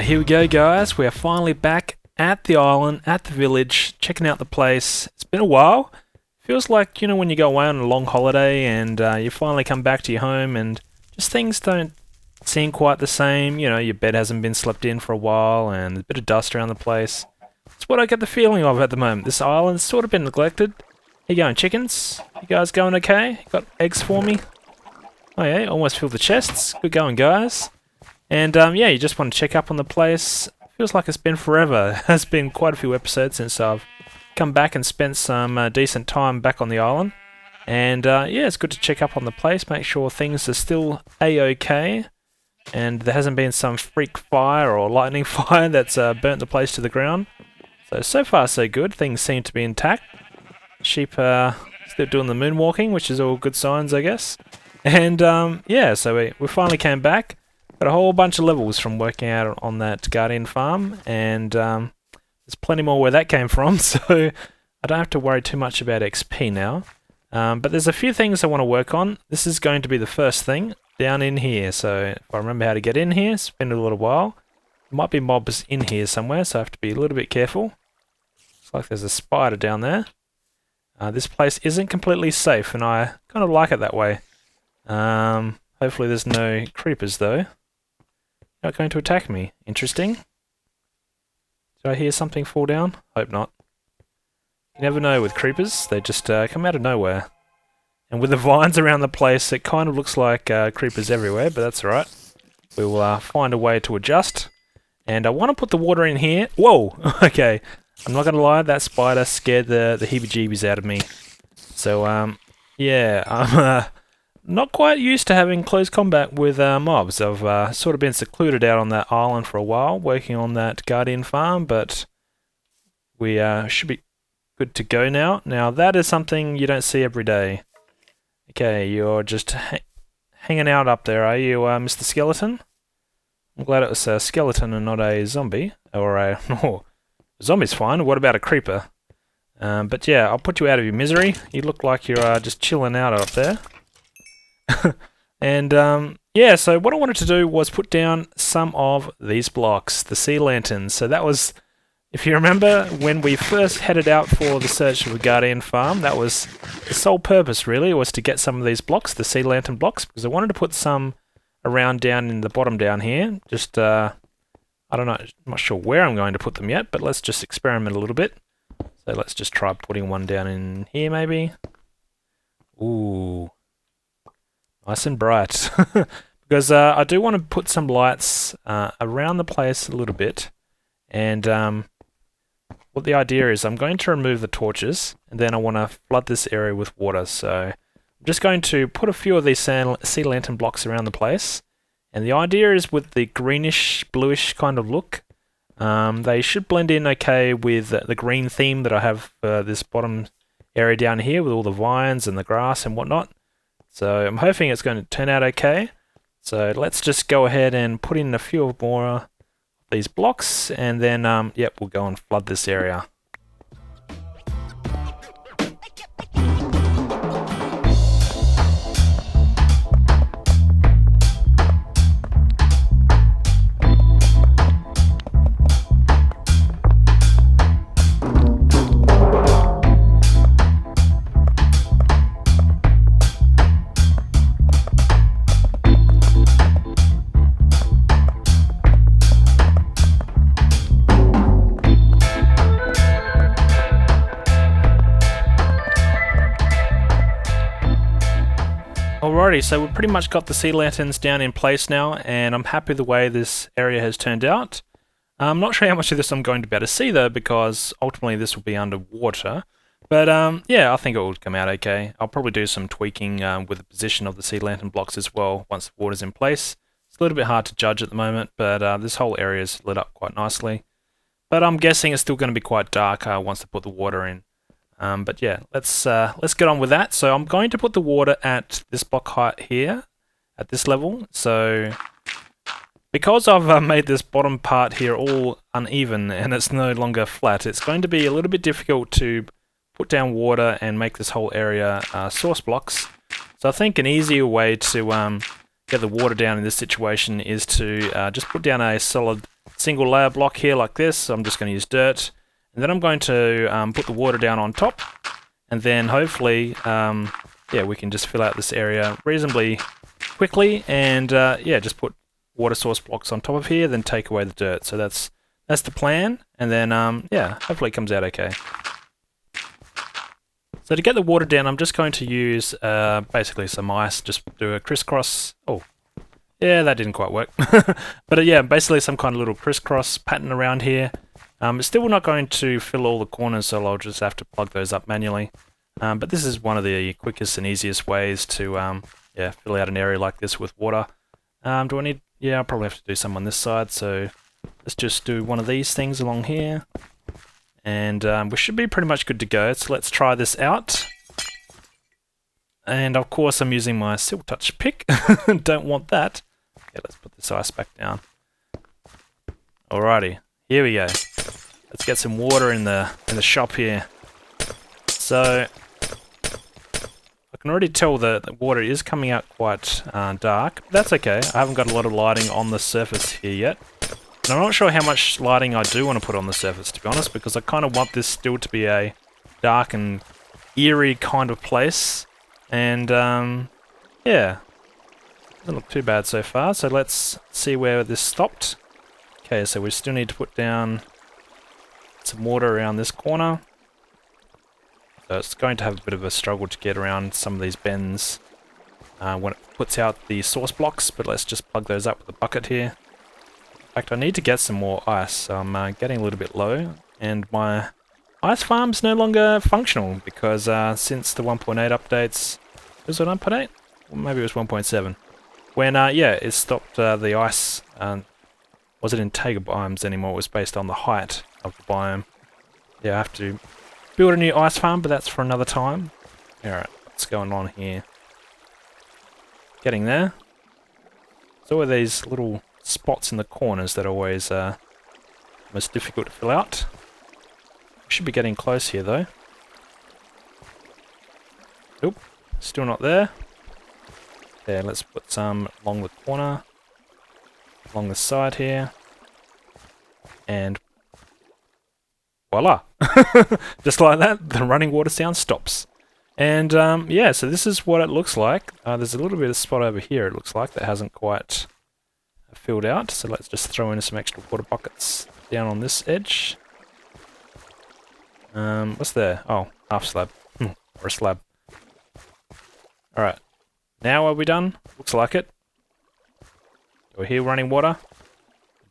Here we go, guys. We are finally back at the island, at the village, checking out the place. It's been a while. Feels like, you know, when you go away on a long holiday and you finally come back to your home and just things don't seem quite the same. You know, your bed hasn't been slept in for a while and there's a bit of dust around the place. It's what I get the feeling of at the moment. This island's sort of been neglected. How you going, chickens? You guys going okay? Got eggs for me? Oh yeah, almost filled the chests. Good going, guys. And yeah, you just want to check up on the place. Feels like it's been forever. It has been quite a few episodes since I've come back and spent some decent time back on the island. And yeah, it's good to check up on the place, make sure things are still a-okay. And there hasn't been some freak fire or lightning fire that's burnt the place to the ground. So far so good. Things seem to be intact. Sheep still doing the moonwalking, which is all good signs, I guess. And yeah, so we finally came back. Got a whole bunch of levels from working out on that Guardian farm, and there's plenty more where that came from, so I don't have to worry too much about XP now. But there's a few things I want to work on. This is going to be the first thing down in here, so if I remember how to get in here, it's been a little while. There might be mobs in here somewhere, so I have to be a little bit careful. Looks like there's a spider down there. This place isn't completely safe, and I kind of like it that way. Hopefully there's no creepers though. Not going to attack me. Interesting. Did I hear something fall down? Hope not. You never know with creepers. They just come out of nowhere. And with the vines around the place, it kind of looks like creepers everywhere, but that's alright. We will find a way to adjust. And I want to put the water in here. Whoa! Okay. I'm not going to lie, that spider scared the heebie-jeebies out of me. So, yeah, I'm not quite used to having close combat with mobs. I've sort of been secluded out on that island for a while, working on that Guardian farm, but we should be good to go now. Now, that is something you don't see every day. Okay, you're just hanging out up there, are you, Mr. Skeleton? I'm glad it was a skeleton and not a zombie. Or a... Oh, a zombie's fine. What about a creeper? But yeah, I'll put you out of your misery. You look like you're just chilling out up there. And yeah, so what I wanted to do was put down some of these blocks, the sea lanterns. So that was, if you remember, when we first headed out for the search of the Guardian farm, that was the sole purpose really, was to get some of these blocks, the sea lantern blocks, because I wanted to put some around down in the bottom down here. Just, I don't know, I'm not sure where I'm going to put them yet, but let's just experiment a little bit. So let's just try putting one down in here maybe. Ooh. Nice and bright. Because I do want to put some lights around the place a little bit. And what the idea is, I'm going to remove the torches, and then I want to flood this area with water. So I'm just going to put a few of these sea lantern blocks around the place. And the idea is with the greenish, bluish kind of look, they should blend in okay with the green theme that I have for this bottom area down here with all the vines and the grass and whatnot. So I'm hoping it's going to turn out okay. So let's just go ahead and put in a few more of these blocks, and then yep, we'll go and flood this area. Alrighty, so we've pretty much got the sea lanterns down in place now, and I'm happy the way this area has turned out. I'm not sure how much of this I'm going to be able to see though, because ultimately this will be underwater. But yeah, I think it will come out okay. I'll probably do some tweaking with the position of the sea lantern blocks as well once the water's in place. It's a little bit hard to judge at the moment, but this whole area is lit up quite nicely. But I'm guessing it's still going to be quite dark once they put the water in. But yeah, let's get on with that. So I'm going to put the water at this block height here, at this level. So because I've made this bottom part here all uneven and it's no longer flat, it's going to be a little bit difficult to put down water and make this whole area source blocks. So I think an easier way to get the water down in this situation is to just put down a solid single layer block here like this. So I'm just going to use dirt, and then I'm going to put the water down on top, and then hopefully yeah, we can just fill out this area reasonably quickly, and yeah, just put water source blocks on top of here, then take away the dirt. So that's the plan, and then yeah, hopefully it comes out okay. So to get the water down, I'm just going to use basically some ice, just do a crisscross. Oh, yeah, that didn't quite work. But yeah, basically some kind of little crisscross pattern around here. It's still not going to fill all the corners, so I'll just have to plug those up manually. But this is one of the quickest and easiest ways to yeah, fill out an area like this with water. Do I need... Yeah, I'll probably have to do some on this side, so let's just do one of these things along here. And we should be pretty much good to go, so let's try this out. And of course I'm using my Silk Touch pick, don't want that. Okay, let's put this ice back down. Alrighty, here we go. Let's get some water in the shop here. So I can already tell that the water is coming out quite dark. That's okay, I haven't got a lot of lighting on the surface here yet. And I'm not sure how much lighting I do want to put on the surface, to be honest, because I kind of want this still to be a dark and eerie kind of place. And, yeah, doesn't look too bad so far, so let's see where this stopped. Okay, so we still need to put down some water around this corner. So it's going to have a bit of a struggle to get around some of these bends when it puts out the source blocks, but let's just plug those up with a bucket here. In fact, I need to get some more ice, so I'm getting a little bit low, and my ice farm's no longer functional because since the 1.8 updates, was it 1.8? Or maybe it was 1.7. When, yeah, it stopped the ice, wasn't in taiga biomes anymore, it was based on the height of the biome. Yeah, I have to build a new ice farm, but that's for another time. Alright, what's going on here? Getting there. So are these little spots in the corners that are always most difficult to fill out. We should be getting close here though. Nope, still not there. There, let's put some along the corner, along the side here, and voila! Just like that, the running water sound stops. And yeah, so this is what it looks like. There's a little bit of spot over here, it looks like, that hasn't quite filled out, so let's just throw in some extra water buckets down on this edge. What's there? Oh, half slab. Or a slab. Alright. Now are we done? Looks like it. We're here running water.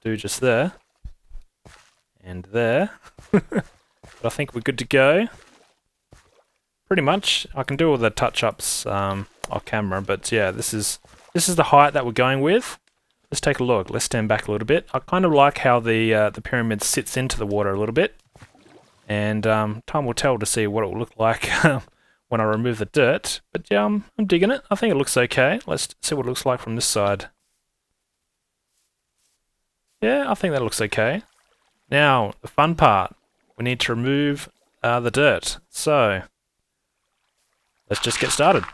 Do just there. And there. But I think we're good to go. Pretty much. I can do all the touch-ups off camera, but yeah, this is the height that we're going with. Let's take a look. Let's stand back a little bit. I kind of like how the pyramid sits into the water a little bit. And time will tell to see what it will look like when I remove the dirt. But yeah, I'm digging it. I think it looks okay. Let's see what it looks like from this side. Yeah, I think that looks okay. Now, the fun part. We need to remove the dirt. So, let's just get started.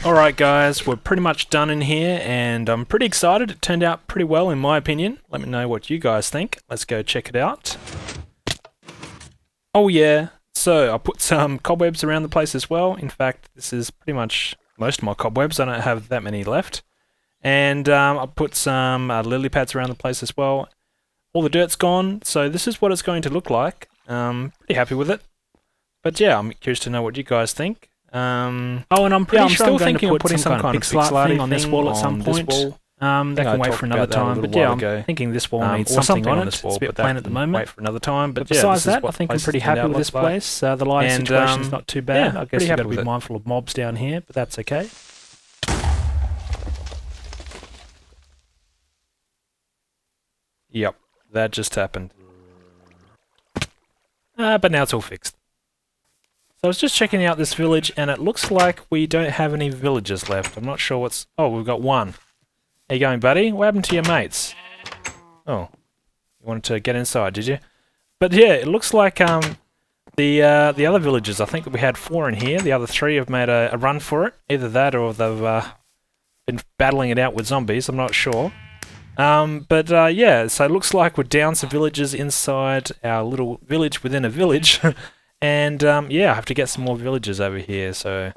Alright guys, we're pretty much done in here, and I'm pretty excited. It turned out pretty well in my opinion. Let me know what you guys think. Let's go check it out. Oh yeah, so I put some cobwebs around the place as well. In fact, this is pretty much most of my cobwebs. I don't have that many left. And I put some lily pads around the place as well. All the dirt's gone, so this is what it's going to look like. Pretty happy with it. But yeah, I'm curious to know what you guys think. Oh, and I'm pretty sure I'm thinking of putting some kind of pixel thing on this wall at some point. That can wait for another time. But yeah, I'm thinking this wall needs something on it. It's a bit plain at the moment. Wait for another time. But besides that, I think I'm pretty happy with this place. The lighting situation's not too bad. I guess you've got to be mindful of mobs down here, but that's okay. Yep, that just happened. But now it's all fixed. So I was just checking out this village, and it looks like we don't have any villagers left. I'm not sure what's... Oh, we've got one. How you going, buddy? What happened to your mates? Oh, you wanted to get inside, did you? But yeah, it looks like the other villagers, I think we had 4 in here. The other 3 have made a run for it. Either that or they've been battling it out with zombies, I'm not sure. Yeah, so it looks like we're down some villagers inside our little village within a village. And yeah, I have to get some more villagers over here. So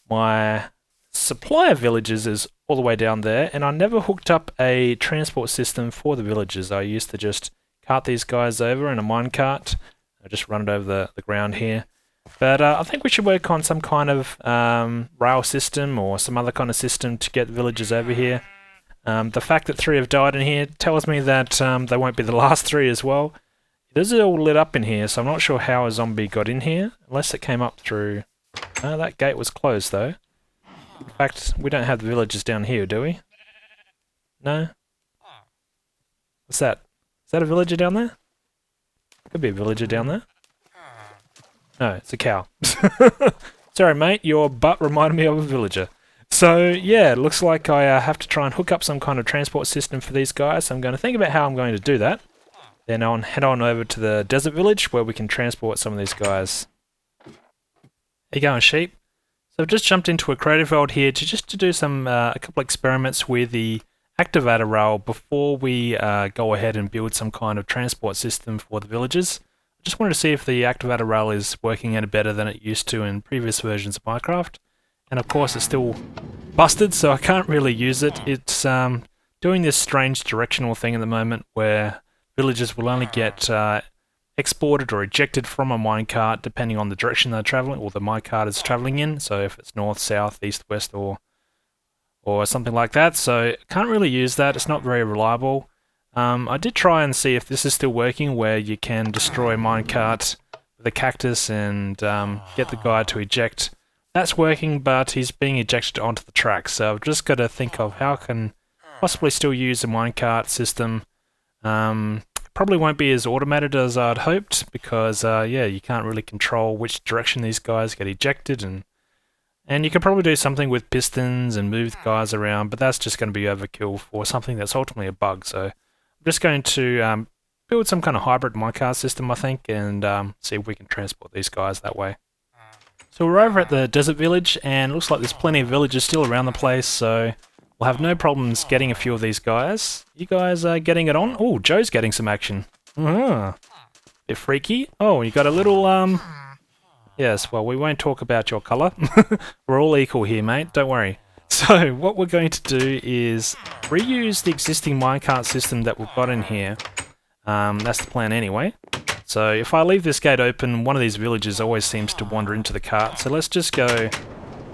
my supply of villagers is all the way down there, and I never hooked up a transport system for the villagers. I used to just cart these guys over in a minecart. I just run it over the ground here. But I think we should work on some kind of rail system or some other kind of system to get villagers over here. The fact that 3 have died in here tells me that they won't be the last 3 as well. This is all lit up in here, so I'm not sure how a zombie got in here, unless it came up through... that gate was closed though. In fact, we don't have the villagers down here, do we? No? What's that? Is that a villager down there? Could be a villager down there. No, it's a cow. Sorry mate, your butt reminded me of a villager. So yeah, it looks like I have to try and hook up some kind of transport system for these guys. So I'm going to think about how I'm going to do that. Then I'll head on over to the desert village where we can transport some of these guys. How you going, sheep? So I've just jumped into a creative world here to do some a couple experiments with the activator rail before we go ahead and build some kind of transport system for the villagers. I just wanted to see if the activator rail is working any better than it used to in previous versions of Minecraft. And of course it's still busted, so I can't really use it. It's doing this strange directional thing at the moment where villagers will only get exported or ejected from a minecart depending on the direction they're traveling, or the minecart is traveling in. So if it's north, south, east, west, or something like that. So can't really use that. It's not very reliable. I did try and see if this is still working, where you can destroy a minecart with a cactus and get the guy to eject. That's working, but he's being ejected onto the track. So I've just got to think of how I can possibly still use a minecart system. Probably won't be as automated as I'd hoped, because yeah, you can't really control which direction these guys get ejected, and you could probably do something with pistons and move the guys around, but that's just going to be overkill for something that's ultimately a bug. So I'm just going to build some kind of hybrid minecart system, I think, and see if we can transport these guys that way. So we're over at the desert village, and it looks like there's plenty of villagers still around the place, so we'll have no problems getting a few of these guys. You guys are getting it on? Oh, Joe's getting some action. Bit freaky. Oh, you got a little, yes, well, we won't talk about your colour. We're all equal here, mate, don't worry. So, what we're going to do is reuse the existing minecart system that we've got in here. That's the plan anyway. So, if I leave this gate open, one of these villagers always seems to wander into the cart. So let's just go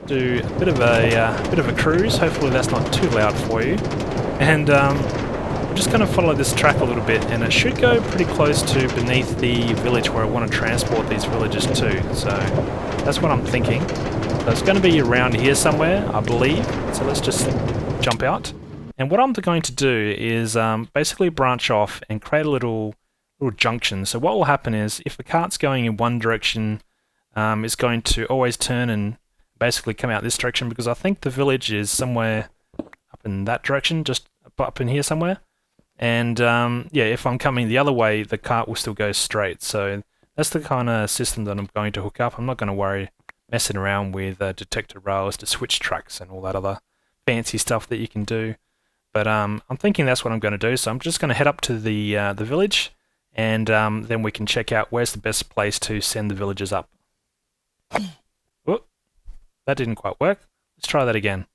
do a bit of a cruise. Hopefully that's not too loud for you. And I'm just going to follow this track a little bit, and it should go pretty close to beneath the village where I want to transport these villagers to. So that's what I'm thinking. So it's going to be around here somewhere, I believe. So let's just jump out. And what I'm going to do is basically branch off and create a little junction. So what will happen is, if the cart's going in one direction, it's going to always turn and basically come out this direction, because I think the village is somewhere up in that direction, just up in here somewhere. And yeah, if I'm coming the other way, the cart will still go straight. So that's the kind of system that I'm going to hook up. I'm not going to worry messing around with detector rails to switch tracks and all that other fancy stuff that you can do. But I'm thinking that's what I'm going to do. So I'm just going to head up to the village, and then we can check out where's the best place to send the villagers up. Whoop, that didn't quite work. Let's try that again.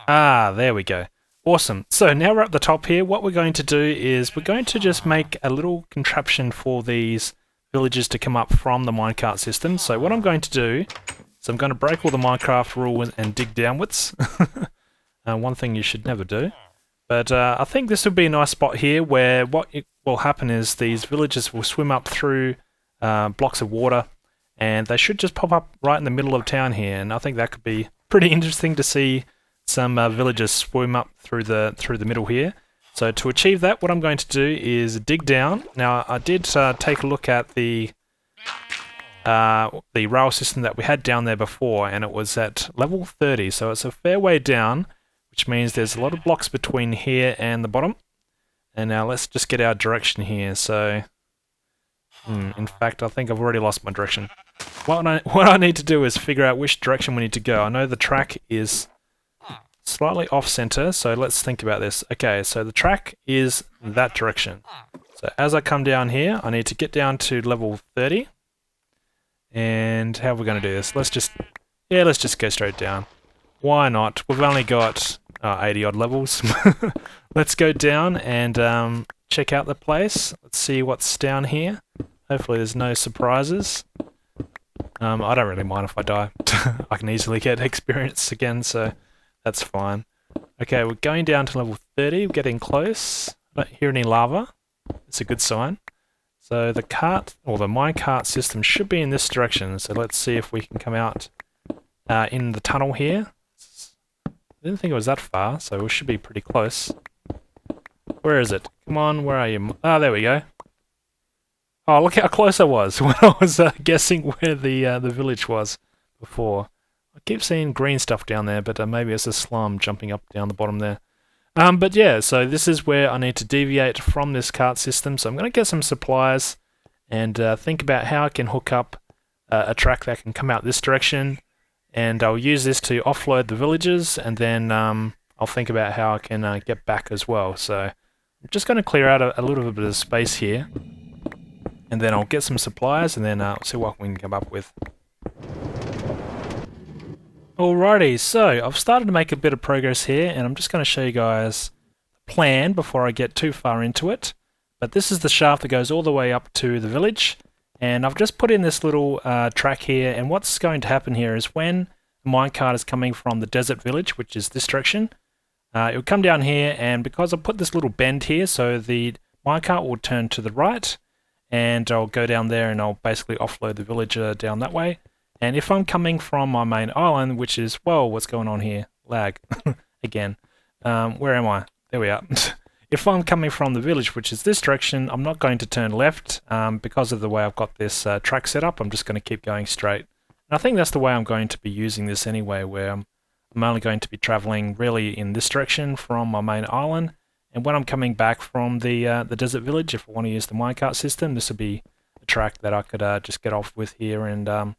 Ah, there we go. Awesome. So now we're at the top here. What we're going to do is we're going to just make a little contraption for these villagers to come up from the minecart system. So what I'm going to do is I'm going to break all the Minecraft rules and dig downwards. One thing you should never do. But I think this would be a nice spot here, where what will happen is these villagers will swim up through blocks of water, and they should just pop up right in the middle of town here. And I think that could be pretty interesting to see some villagers swim up through the middle here. So to achieve that, what I'm going to do is dig down. Now I did take a look at the rail system that we had down there before, and it was at level 30, so it's a fair way down, which means there's a lot of blocks between here and the bottom. And now let's just get our direction here. So, in fact, I think I've already lost my direction. What I need to do is figure out which direction we need to go. I know the track is slightly off center, so let's think about this. Okay, so the track is that direction. So as I come down here, I need to get down to level 30. And how are we going to do this? Let's just go straight down. Why not? We've only got 80 odd levels. Let's go down and check out the place. Let's see what's down here. Hopefully there's no surprises. I don't really mind if I die. I can easily get experience again, so that's fine. Okay, we're going down to level 30. We're getting close. I don't hear any lava. It's a good sign. So the cart, or the minecart system should be in this direction. So let's see if we can come out in the tunnel here. I didn't think it was that far, so we should be pretty close. Where is it? Come on, where are you? Ah, there we go. Oh, look how close I was when I was guessing where the village was before. I keep seeing green stuff down there, but maybe it's a slime jumping up down the bottom there. But yeah, so this is where I need to deviate from this cart system. So I'm going to get some supplies and think about how I can hook up a track that can come out this direction. And I'll use this to offload the villagers, and then I'll think about how I can get back as well. So I'm just going to clear out a little bit of space here. And then I'll get some supplies, and then see what we can come up with. Alrighty, so I've started to make a bit of progress here, and I'm just going to show you guys the plan before I get too far into it. But this is the shaft that goes all the way up to the village, and I've just put in this little track here, and what's going to happen here is when the minecart is coming from the desert village, which is this direction, it will come down here, and because I put this little bend here, so the minecart will turn to the right, and I'll go down there and I'll basically offload the villager down that way. And if I'm coming from my main island, which is, whoa, what's going on here? Lag. Again. Where am I? There we are. If I'm coming from the village, which is this direction, I'm not going to turn left because of the way I've got this track set up. I'm just going to keep going straight. And I think that's the way I'm going to be using this anyway, where I'm only going to be traveling really in this direction from my main island. And when I'm coming back from the desert village, if I want to use the minecart system, this would be a track that I could just get off with here and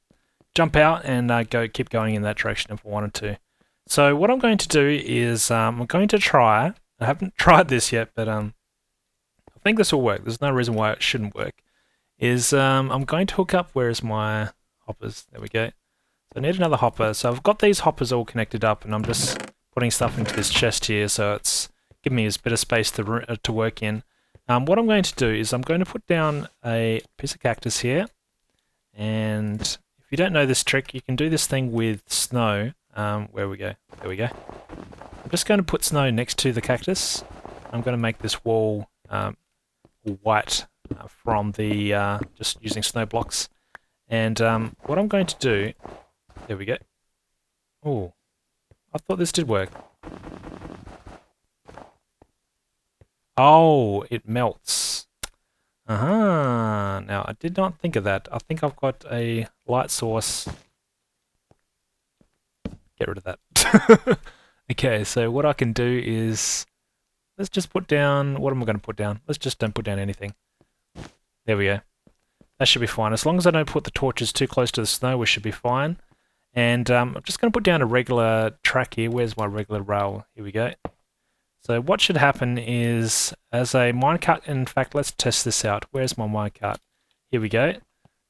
jump out and keep going in that direction if I wanted to. So what I'm going to do is I'm going to try. I haven't tried this yet, but I think this will work. There's no reason why it shouldn't work. I'm going to hook up. Where's my hoppers? There we go. So I need another hopper. So I've got these hoppers all connected up, and I'm just putting stuff into this chest here, so it's giving me a bit of space to work in. What I'm going to do is I'm going to put down a piece of cactus here, and if you don't know this trick, you can do this thing with snow. Where we go? There we go. I'm just going to put snow next to the cactus. I'm going to make this wall white from the just using snow blocks. And what I'm going to do, there we go. Oh, I thought this did work. Oh, it melts. Now, I did not think of that. I think I've got a light source. Get rid of that. Okay, so what I can do is, let's just put down, what am I going to put down? Let's just don't put down anything. There we go. That should be fine. As long as I don't put the torches too close to the snow, we should be fine. And I'm just going to put down a regular track here. Where's my regular rail? Here we go. So what should happen is, as a minecart, in fact, let's test this out. Where's my minecart? Here we go.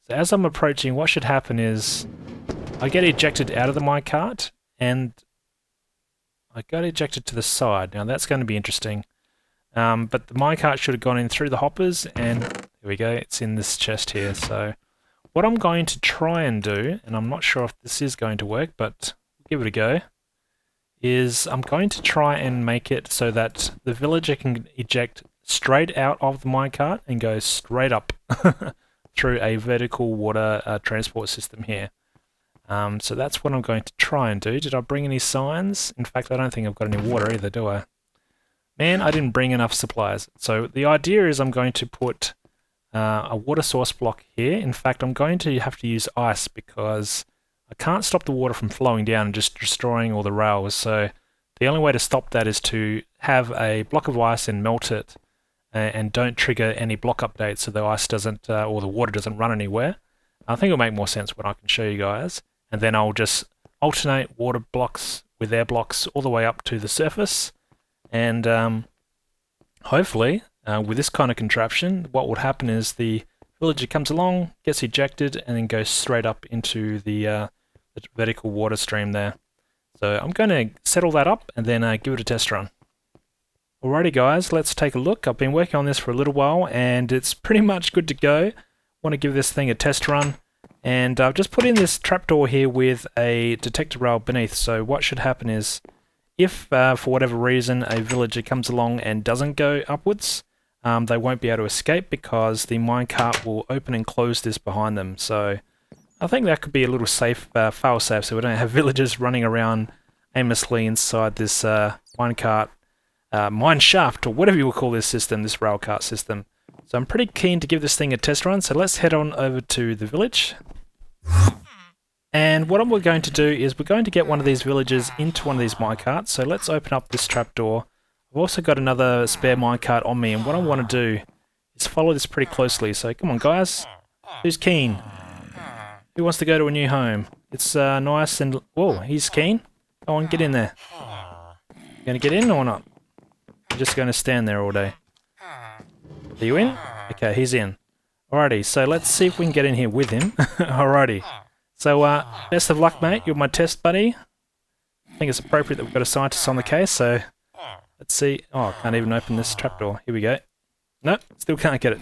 So as I'm approaching, what should happen is, I get ejected out of the minecart, and I got ejected to the side. Now that's going to be interesting. But the minecart should have gone in through the hoppers, and there we go, it's in this chest here. So what I'm going to try and do, and I'm not sure if this is going to work, but give it a go, is I'm going to try and make it so that the villager can eject straight out of the minecart and go straight up through a vertical water transport system here. So that's what I'm going to try and do. Did I bring any signs? In fact, I don't think I've got any water either, do I? Man, I didn't bring enough supplies. So the idea is I'm going to put a water source block here. In fact, I'm going to have to use ice because I can't stop the water from flowing down and just destroying all the rails. So the only way to stop that is to have a block of ice and melt it and don't trigger any block updates so the ice doesn't, or the water doesn't run anywhere. I think it'll make more sense when I can show you guys. And then I'll just alternate water blocks with air blocks all the way up to the surface. And hopefully, with this kind of contraption, what would happen is the villager comes along, gets ejected, and then goes straight up into the vertical water stream there. So I'm going to set all that up and then give it a test run. Alrighty guys, let's take a look. I've been working on this for a little while and it's pretty much good to go. Want to give this thing a test run. And I've just put in this trapdoor here with a detector rail beneath. So what should happen is, if for whatever reason a villager comes along and doesn't go upwards, they won't be able to escape because the minecart will open and close this behind them. So I think that could be a little safe, fail-safe, so we don't have villagers running around aimlessly inside this minecart, mine shaft, or whatever you will call this system, this railcart system. So I'm pretty keen to give this thing a test run, so let's head on over to the village. And what we're going to do is we're going to get one of these villagers into one of these minecarts, so let's open up this trapdoor. I've also got another spare minecart on me, and what I want to do is follow this pretty closely. So come on guys, who's keen? Who wants to go to a new home? It's nice and... Whoa, he's keen? Go on, get in there. You gonna get in or not? You're just gonna stand there all day. Are you in? Okay, he's in. Alrighty, so let's see if we can get in here with him. Alrighty. So, best of luck, mate. You're my test buddy. I think it's appropriate that we've got a scientist on the case, so... Let's see. Oh, I can't even open this trapdoor. Here we go. Nope, still can't get it.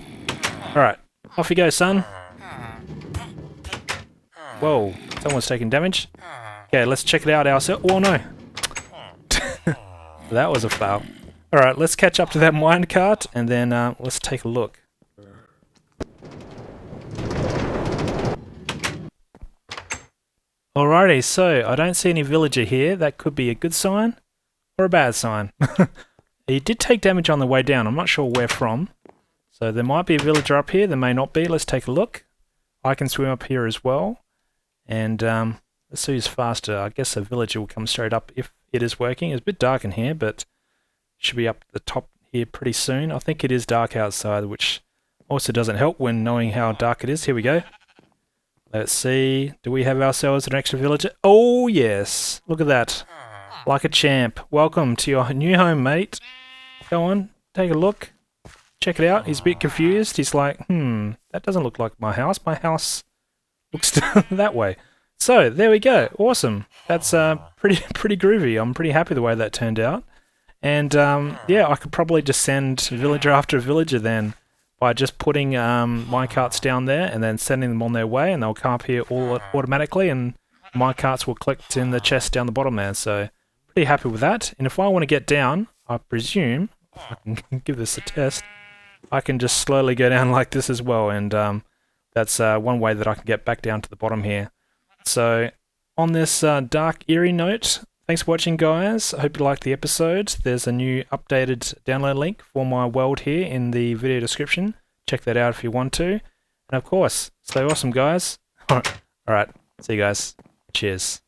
Alright, off you go, son. Whoa, someone's taking damage. Okay, let's check it out ourselves. Oh no! That was a fail. Alright, let's catch up to that minecart and then let's take a look. Alrighty, so I don't see any villager here. That could be a good sign or a bad sign. He did take damage on the way down. I'm not sure where from. So there might be a villager up here. There may not be. Let's take a look. I can swim up here as well. And let's see who's faster. I guess a villager will come straight up if it is working. It's a bit dark in here, but should be up the top here pretty soon. I think it is dark outside, which also doesn't help when knowing how dark it is. Here we go. Let's see. Do we have ourselves an extra villager? Oh, yes. Look at that. Like a champ. Welcome to your new home, mate. Go on. Take a look. Check it out. He's a bit confused. He's like, that doesn't look like my house. My house looks that way. So, there we go. Awesome. That's pretty groovy. I'm pretty happy the way that turned out. And, yeah, I could probably just send villager after villager then by just putting minecarts down there and then sending them on their way, and they'll come up here all automatically, and minecarts will collect in the chest down the bottom there. So, pretty happy with that. And if I want to get down, I presume, I can give this a test, I can just slowly go down like this as well, and that's one way that I can get back down to the bottom here. So, on this dark, eerie note, thanks for watching, guys. I hope you liked the episode. There's a new updated download link for my world here in the video description. Check that out if you want to. And of course, stay awesome, guys. Alright, see you guys. Cheers.